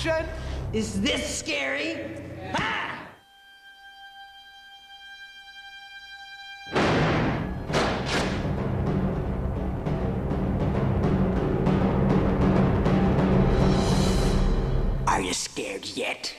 action! Is this scary? Ah! Are you scared yet?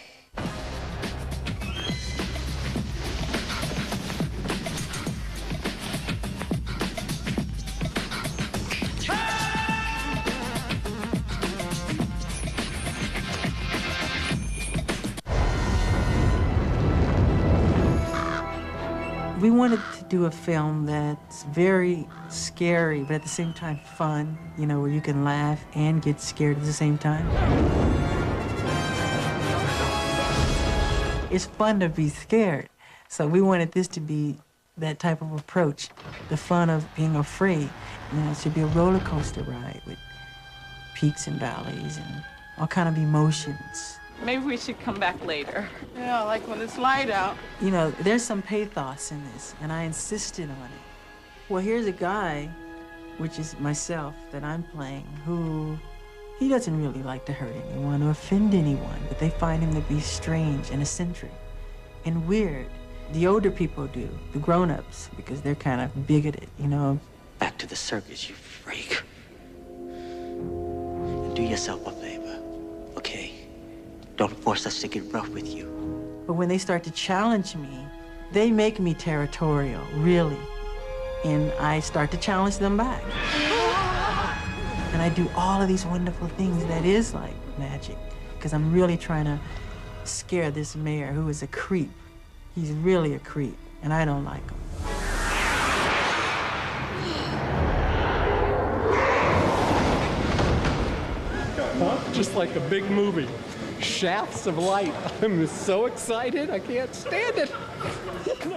We wanted to do a film that's very scary, but at the same time fun, you know, where you can laugh and get scared at the same time. It's fun to be scared. So we wanted this to be that type of approach, the fun of being afraid. You know, it should be a roller coaster ride with peaks and valleys and all kind of emotions. Maybe we should come back later. Yeah, like when it's light out. You know, there's some pathos in this, and I insisted on it. Well, here's a guy, which is myself, that I'm playing, who he doesn't really like to hurt anyone or offend anyone, but they find him to be strange and eccentric and weird. The older people do, the grown-ups, because they're kind of bigoted, you know. Back to the circus, you freak. And do yourself a favor, okay? Don't force us to get rough with you. But when they start to challenge me, they make me territorial, really. And I start to challenge them back. And I do all of these wonderful things that is like magic, because I'm really trying to scare this mayor who is a creep. He's really a creep, and I don't like him. Just like a big movie. Shafts of light. I'm so excited, I can't stand it.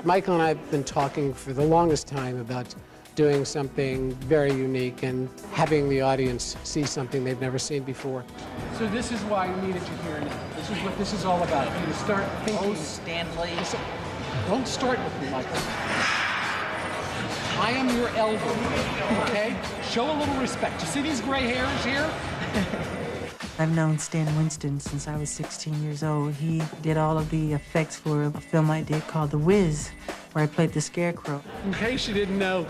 Michael and I have been talking for the longest time about doing something very unique and having the audience see something they've never seen before. So this is why I needed you here now. This is what this is all about. You start thinking. Oh, Stanley. Listen, don't start with me, Michael. I am your elder, okay? Show a little respect. You see these gray hairs here? I've known Stan Winston since I was 16 years old. He did all of the effects for a film I did called The Wiz, where I played the Scarecrow. In case you didn't know,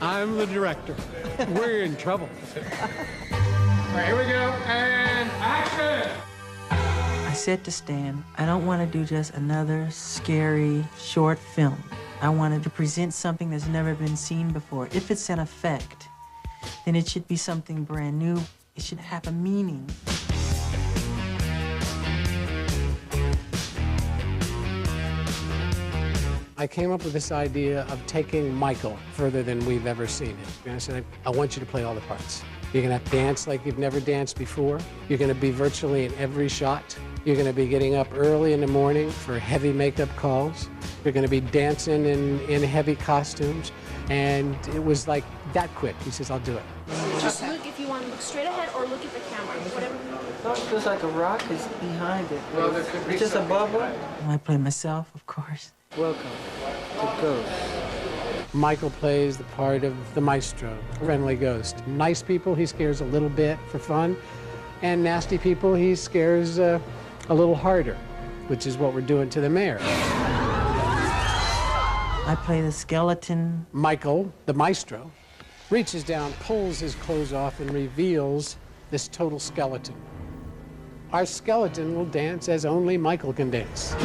I'm the director. We're in trouble. All right, here we go, and action! I said to Stan, I don't want to do just another scary short film. I wanted to present something that's never been seen before. If it's an effect, then it should be something brand new. It should have a meaning. I came up with this idea of taking Michael further than we've ever seen him. And I said, I want you to play all the parts. You're gonna dance like you've never danced before. You're gonna be virtually in every shot. You're gonna be getting up early in the morning for heavy makeup calls. You're gonna be dancing in heavy costumes. And it was like that quick. He says, I'll do it. Just look, if you want to look straight ahead or look at the camera, whatever. It feels like a rock is behind it. Well, there could be it's just a something bubble. behind And I play myself, of course. Welcome to Ghost. Michael plays the part of the maestro, friendly ghost. Nice people, he scares a little bit for fun. And nasty people, he scares a little harder, which is what we're doing to the mayor. I play the skeleton. Michael, the maestro, reaches down, pulls his clothes off, and reveals this total skeleton. Our skeleton will dance as only Michael can dance.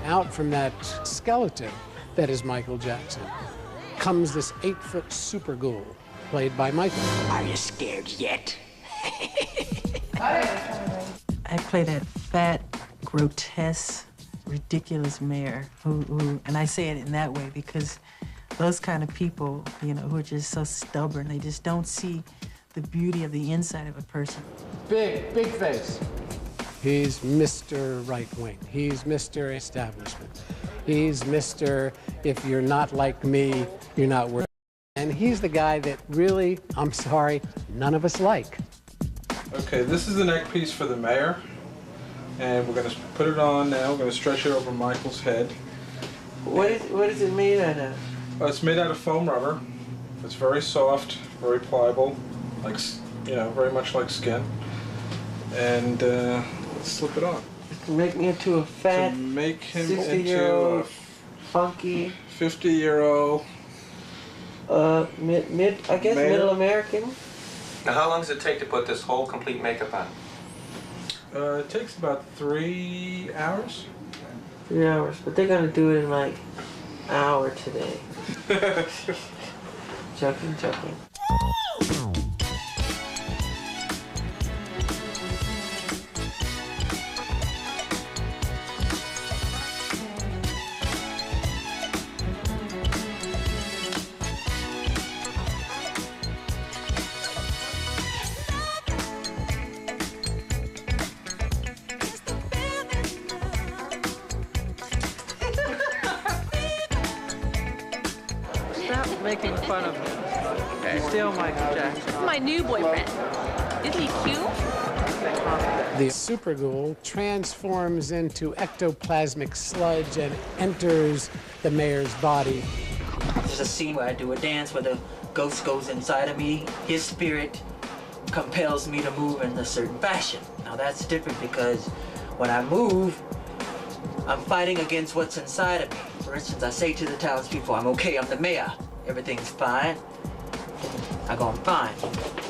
Out from that skeleton that is Michael Jackson comes this 8-foot super ghoul played by Michael. Are you scared yet? I play that fat, grotesque, ridiculous mayor who, and I say it in that way because those kind of people, you know, who are just so stubborn, they just don't see the beauty of the inside of a person. big face. He's Mr. Right Wing. He's Mr. Establishment. He's Mr. If you're not like me, you're not worth it. And he's the guy that really, I'm sorry, none of us like. Okay, this is the neck piece for the mayor. And we're going to put it on now. We're going to stretch it over Michael's head. What is it made out of? It's made out of foam rubber. It's very soft, very pliable, like, you know, very much like skin. And let's slip it on. Make me into a fat, to make him 60-year-old, into funky, 50-year-old. I guess male. middle American. Now, how long does it take to put this whole complete makeup on? It takes about 3 hours. 3 hours, but they're gonna do it in like an hour today. Joking. Stop making fun of me. He's still Michael Jackson. This is my new boyfriend. Is he cute? The superghoul transforms into ectoplasmic sludge and enters the mayor's body. There's a scene where I do a dance where the ghost goes inside of me. His spirit compels me to move in a certain fashion. Now that's different because when I move, I'm fighting against what's inside of me. For instance, I say to the townspeople, I'm okay, I'm the mayor. Everything's fine. I go, I'm fine.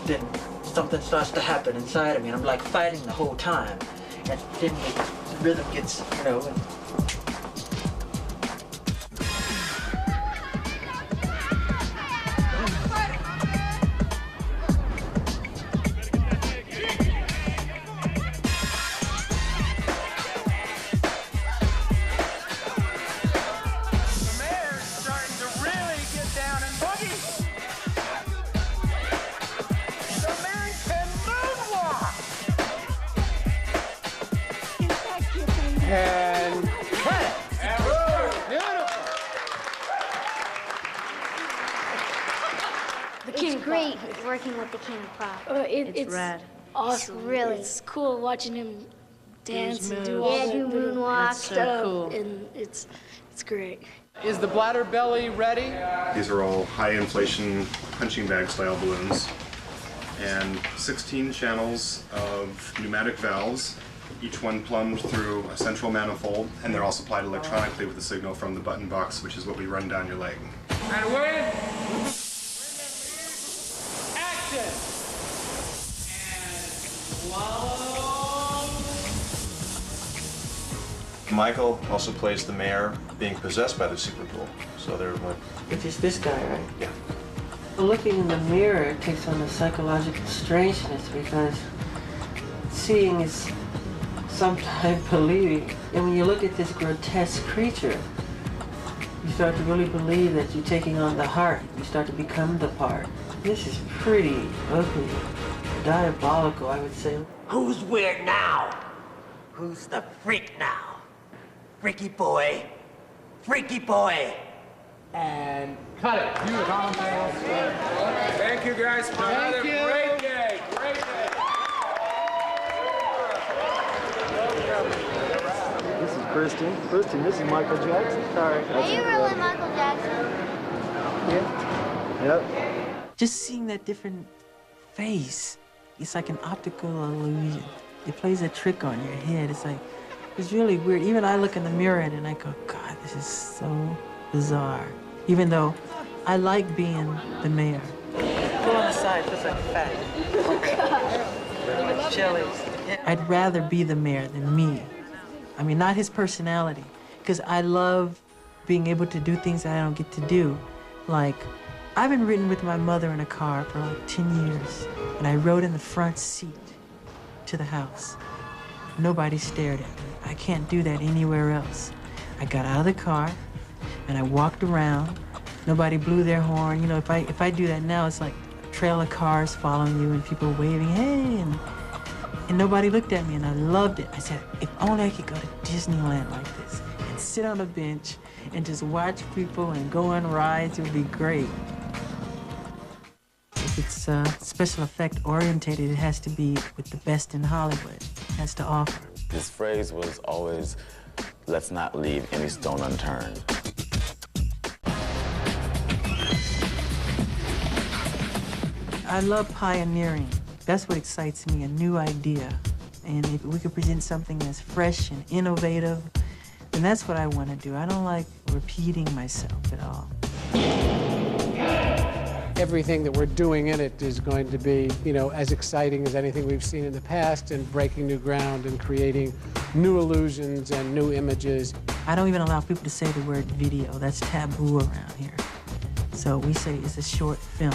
Then something starts to happen inside of me, and I'm like fighting the whole time. And then the rhythm gets, you know, and And cut it. The kid's great working with the king of pop. It's rad. Awesome. Really. It's cool watching him dance and do Yeah, all do the moonwalk stuff. stuff. Cool. And it's great. Is the bladder belly ready? These are all high inflation punching bag style balloons and 16 channels of pneumatic valves, each one plumbed through a central manifold, and they're all supplied electronically with a signal from the button box, which is what we run down your leg. And win. Action. Michael also plays the mayor being possessed by the superghoul. So they're like... Which is this guy, right? Yeah. Looking in the mirror, it takes on a psychological strangeness because seeing is sometimes believing. And when you look at this grotesque creature, you start to really believe that you're taking on the heart. You start to become the part. This is pretty ugly, diabolical, I would say. Who's weird now? Who's the freak now? Freaky boy. Freaky boy. And cut it. Thank you guys for another great day. Great day. This is Kristen. Kristen, this is Michael Jackson. Sorry. Are you really Michael Jackson? Yeah. Yep. Just seeing that different face, it's like an optical illusion. It plays a trick on your head. It's really weird. Even I look in the mirror and I go, God, this is so bizarre. Even though I like being the mayor. Pull on the side, feels like fat. Like jellies. I'd rather be the mayor than me. I mean, not his personality, because I love being able to do things that I don't get to do. Like, I've been ridden with my mother in a car for like 10 years, and I rode in the front seat to the house. Nobody stared at me. I can't do that anywhere else. I got out of the car, and I walked around. Nobody blew their horn. You know, if I do that now, it's like a trail of cars following you and people waving, hey, and nobody looked at me, and I loved it. I said, if only I could go to Disneyland like this and sit on a bench and just watch people and go on rides, it would be great. If it's special effect orientated, it has to be with the best in Hollywood. It has to offer. His phrase was always, "Let's not leave any stone unturned." I love pioneering. That's what excites me, a new idea. And if we could present something that's fresh and innovative, then that's what I want to do. I don't like repeating myself at all. Everything that we're doing in it is going to be, you know, as exciting as anything we've seen in the past, and breaking new ground and creating new illusions and new images. I don't even allow people to say the word video. That's taboo around here. So we say it's a short film.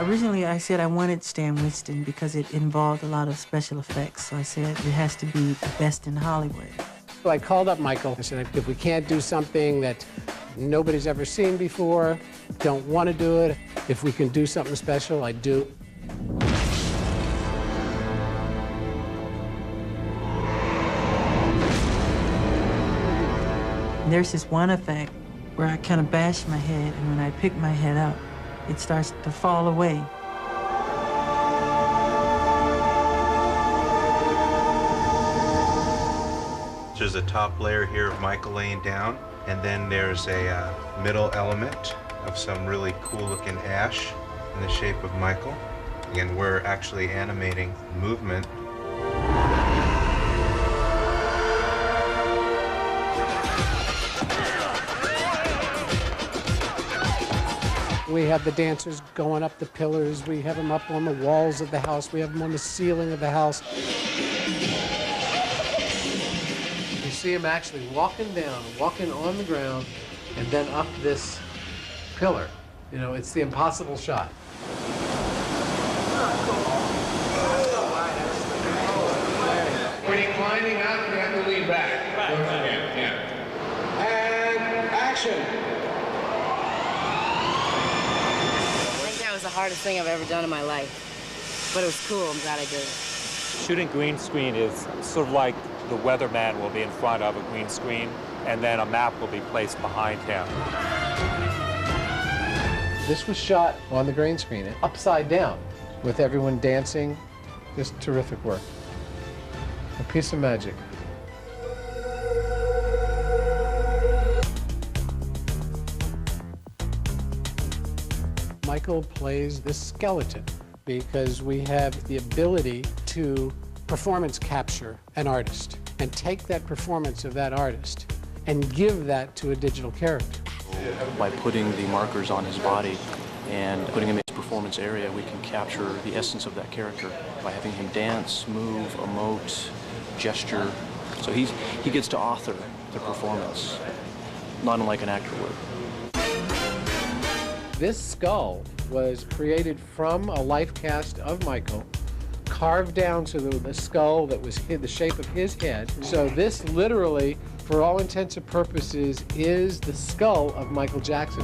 Originally, I said I wanted Stan Winston because it involved a lot of special effects. So I said it has to be the best in Hollywood. So I called up Michael. I said, if we can't do something that nobody's ever seen before, don't want to do it. If we can do something special, I do. And there's this one effect where I kind of bash my head, and when I pick my head up, it starts to fall away. There's a top layer here of Michael laying down, and then there's a middle element of some really cool looking ash in the shape of Michael. Again, we're actually animating movement. We have the dancers going up the pillars. We have them up on the walls of the house. We have them on the ceiling of the house. You see them actually walking down, walking on the ground, and then up this pillar. You know, it's the impossible shot. When you're climbing up, you have to lean back. Yeah. And action. That was the hardest thing I've ever done in my life. But it was cool. I'm glad I did it. Shooting green screen is sort of like the weatherman will be in front of a green screen, and then a map will be placed behind him. This was shot on the green screen, upside down, with everyone dancing. Just terrific work. A piece of magic. Michael plays the skeleton because we have the ability to performance capture an artist and take that performance of that artist and give that to a digital character. By putting the markers on his body and putting him in his performance area, we can capture the essence of that character by having him dance, move, emote, gesture. So he gets to author the performance, not unlike an actor would. This skull was created from a life cast of Michael, carved down to the skull that was the shape of his head. So this literally, for all intents and purposes, is the skull of Michael Jackson.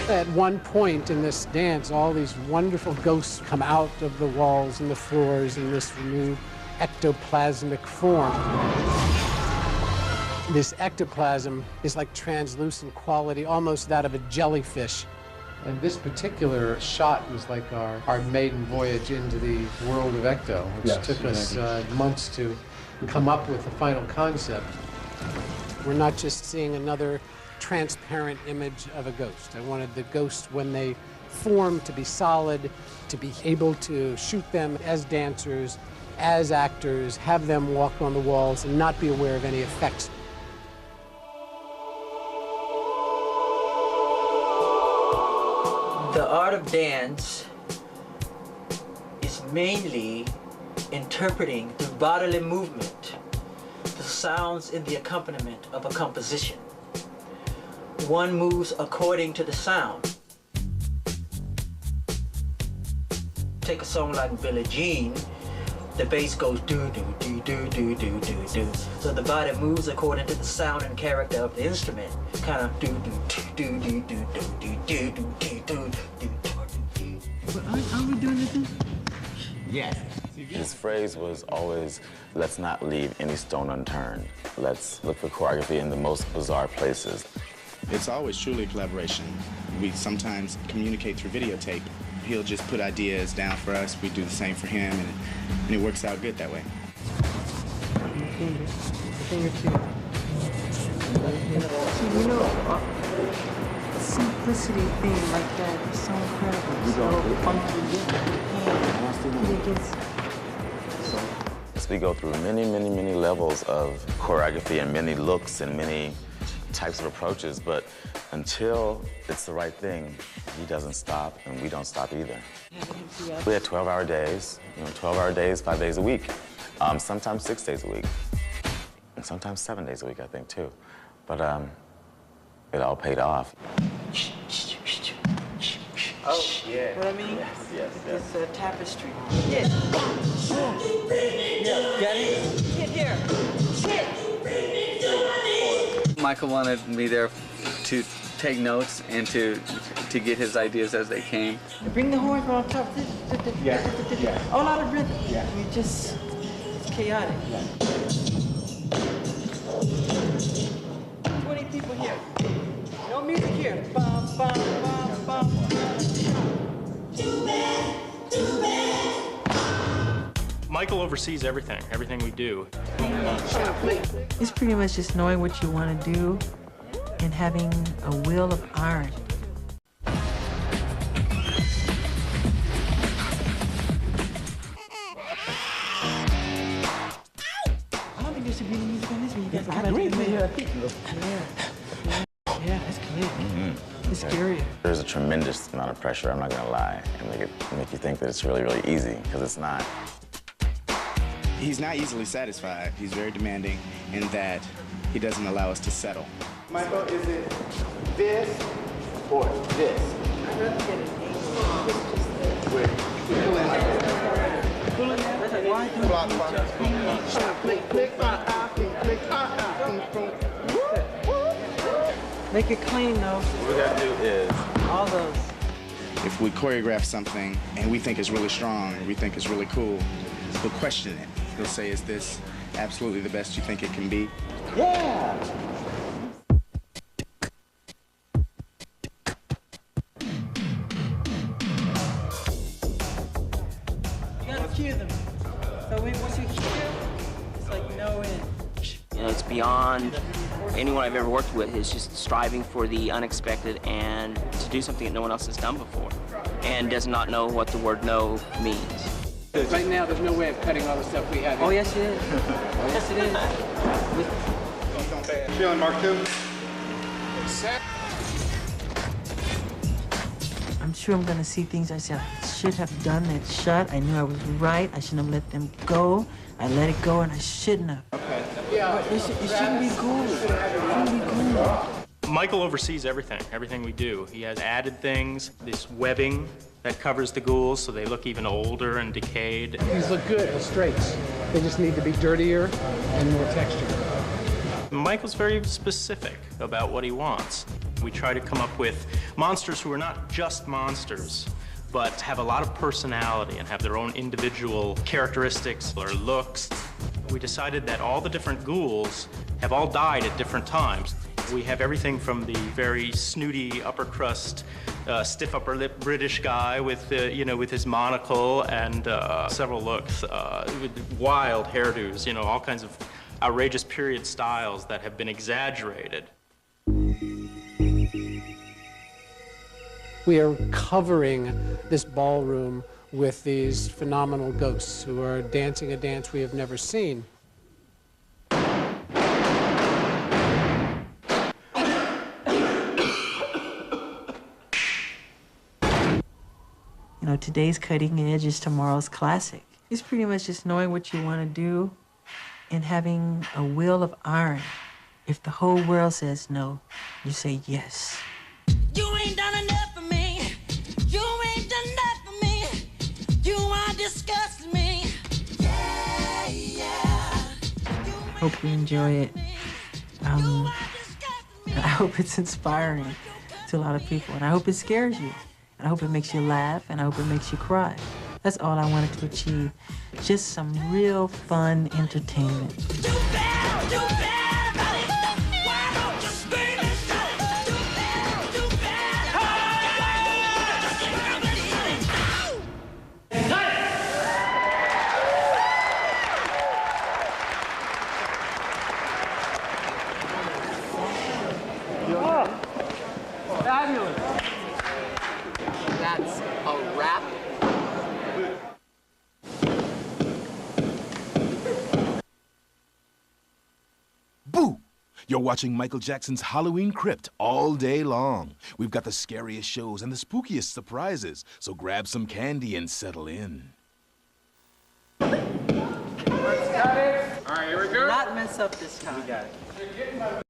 At one point in this dance, all these wonderful ghosts come out of the walls and the floors in this new ectoplasmic form. This ectoplasm is like translucent quality, almost that of a jellyfish. And this particular shot was like our maiden voyage into the world of Ecto, which took us months to come up with the final concept. We're not just seeing another transparent image of a ghost. I wanted the ghosts, when they form, to be solid, to be able to shoot them as dancers, as actors, have them walk on the walls and not be aware of any effects. The art of dance is mainly interpreting through bodily movement the sounds in the accompaniment of a composition. One moves according to the sound. Take a song like Billie Jean, the bass goes do-do-do-do-do-do-do-do. So the body moves according to the sound and character of the instrument. just kind of do. Are we doing it then? Yes. His phrase was always, let's not leave any stone unturned. Let's look for choreography in the most bizarre places. It's always truly a collaboration. We sometimes communicate through videotape. He'll just put ideas down for us. We do the same for him, and it works out good that way. You know, simplicity thing like that is so incredible. So funky. We go through many, many, many levels of choreography and many looks and many types of approaches, but until it's the right thing, he doesn't stop and we don't stop either. We had 12-hour days, 12-hour days, 5 days a week, sometimes 6 days a week, and sometimes 7 days a week, I think, too. But it all paid off. Oh, yeah. What I mean? Yes. It's tapestry. Yeah. Got it? Here. Michael wanted me there to take notes and to get his ideas as they came. Bring the horns on top. Yeah. All out of rhythm. Yeah. It's chaotic. Yeah. 20 people here. No music here. Bum, bum, bum, bum. Michael oversees everything we do. It's pretty much just knowing what you want to do and having a will of iron. I don't think there should be any music on this one. You guys I agree. Yeah, that's clear. Mm-hmm. It's scary. There's a tremendous amount of pressure, I'm not gonna lie, and make you think that it's really, really easy, because it's not. He's not easily satisfied. He's very demanding in that he doesn't allow us to settle. Michael, is it this or this? I'd rather get an Make it clean, though. What we gotta do is all those. If we choreograph something and we think it's really strong, we think it's really cool, we'll question it. He'll say, is this absolutely the best you think it can be? Yeah! You gotta cue them. So once you cue, it's like no end. You know, it's beyond anyone I've ever worked with. Is just striving for the unexpected and to do something that no one else has done before and does not know what the word no means. Right now, there's no way of cutting all the stuff we have. Oh, yes, it is. Yes, it is. Feeling Mark 2? I'm sure I'm gonna see things I said I should have done that shot. I knew I was right. I shouldn't have let them go. I let it go and I shouldn't have. Okay. Yeah, it shouldn't be cool. It shouldn't be cool. Michael oversees everything we do. He has added things, this webbing that covers the ghouls so they look even older and decayed. These look good, the straights. They just need to be dirtier and more texture. Michael's very specific about what he wants. We try to come up with monsters who are not just monsters, but have a lot of personality and have their own individual characteristics or looks. We decided that all the different ghouls have all died at different times. We have everything from the very snooty upper crust, stiff upper lip British guy with with his monocle and several looks, with wild hairdos, all kinds of outrageous period styles that have been exaggerated. We are covering this ballroom with these phenomenal ghosts who are dancing a dance we have never seen. Today's cutting edge is tomorrow's classic. It's pretty much just knowing what you want to do and having a will of iron. If the whole world says no, you say yes. You ain't done enough for me. You ain't done enough for me. You are disgusting me. Yeah, yeah. Hope you enjoy it. I hope it's inspiring to a lot of people, and I hope it scares you, and I hope it makes you laugh, and I hope it makes you cry. That's all I wanted to achieve. Just some real fun entertainment. Fabulous. That's a wrap. Boo! You're watching Michael Jackson's Halloween Crypt all day long. We've got the scariest shows and the spookiest surprises, so grab some candy and settle in. Let's cut it. All right, here we go. Not mess up this time. We got it.